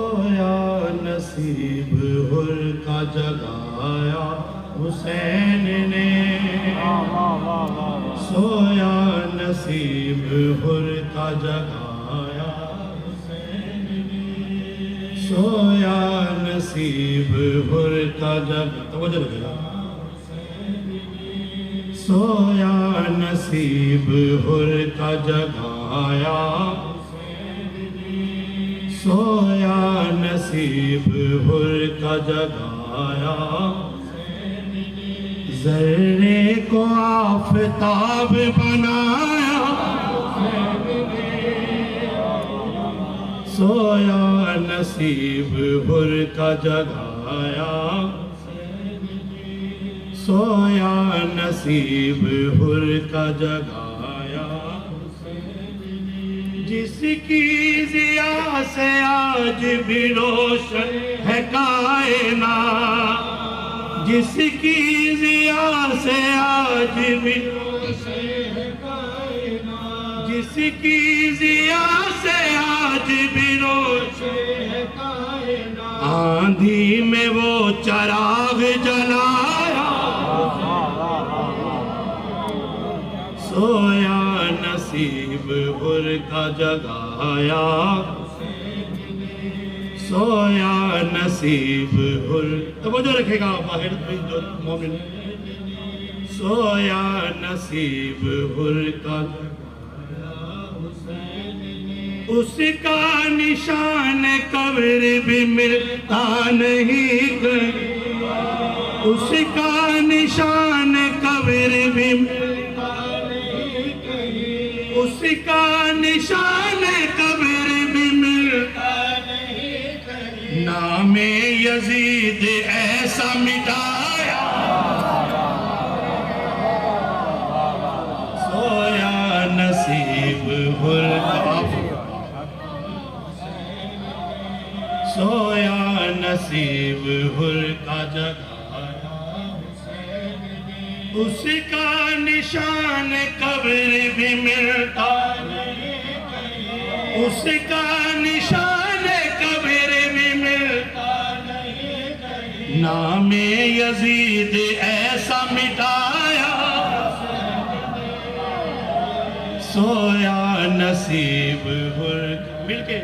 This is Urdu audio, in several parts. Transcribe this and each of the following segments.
سویا نصیب حر کا جگایا حسین نے، سویا نصیب حر کا جگایا حسین نے، سویا نصیب حر کا توجہ رکھیے، سویا نصیب حر کا جگایا، سویا نصیب حر کا جگایا، ذرے کو آفتاب بنایا، سویا نصیب حر کا جگایا، سویا نصیب حر کا جگایا، جس کی ضیاء سے آج بھی روشن ہے کائنات، جس کی ضیاء سے آج بھی روشن ہے کائنات، جس کی ضیاء سے آج بھی روشن ہے کائنات، آندھی میں وہ چراغ جلایا، سویا نصیب حر کا جگایا، سویا نصیب حر، توجہ رکھے گا باہر جو مومن، سویا نصیب حر کا اس کا نشان قبر بھی ملتا نہیں کہیں، اس کا نشان قبر بھی ملتا نہیں کہیں، اس کا نشان قبر بھی ملتا نہیں کہیں، نام یزید ایسا مٹایا، سویا نصیب حر کا، سویا نصیب حر کا جگایا، اس کا نشان قبر بھی ملتا نہیں کہیں، اس کا نشان قبر بھی ملتا نہیں کہیں، نام یزید ایسا مٹایا، سویا نصیب حر، مل کے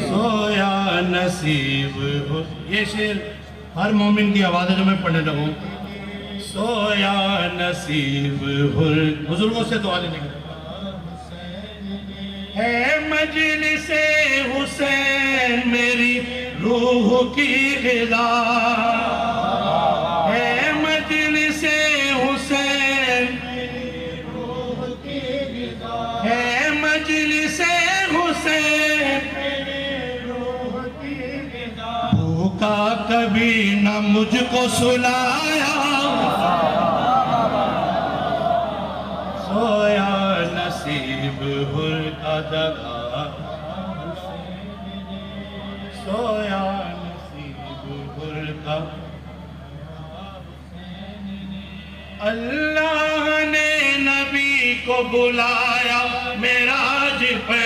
سویا نصیب حر، یہ شعر ہر مومن کی آواز ہے جو میں پڑھنے لگوں، سویا نصیب حر، بزرگوں سے دعا لینے کے ہے مجلس حسین میری روح کی غذا، ہے مجلس حسین میری روح کی غذا، ہے مجلس حسین میری روح کی غذا، بھوکا کبھی نہ مجھ کو سلایا، سویا نصیب حر کا جگایا، سویا نصیب حر کا، اللہ نے نبی کو بلایا معراج پہ،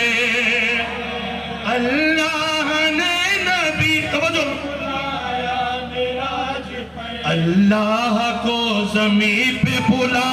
اللہ نے نبی کو بلایا معراج پہ، اللہ کو زمین پہ بلایا،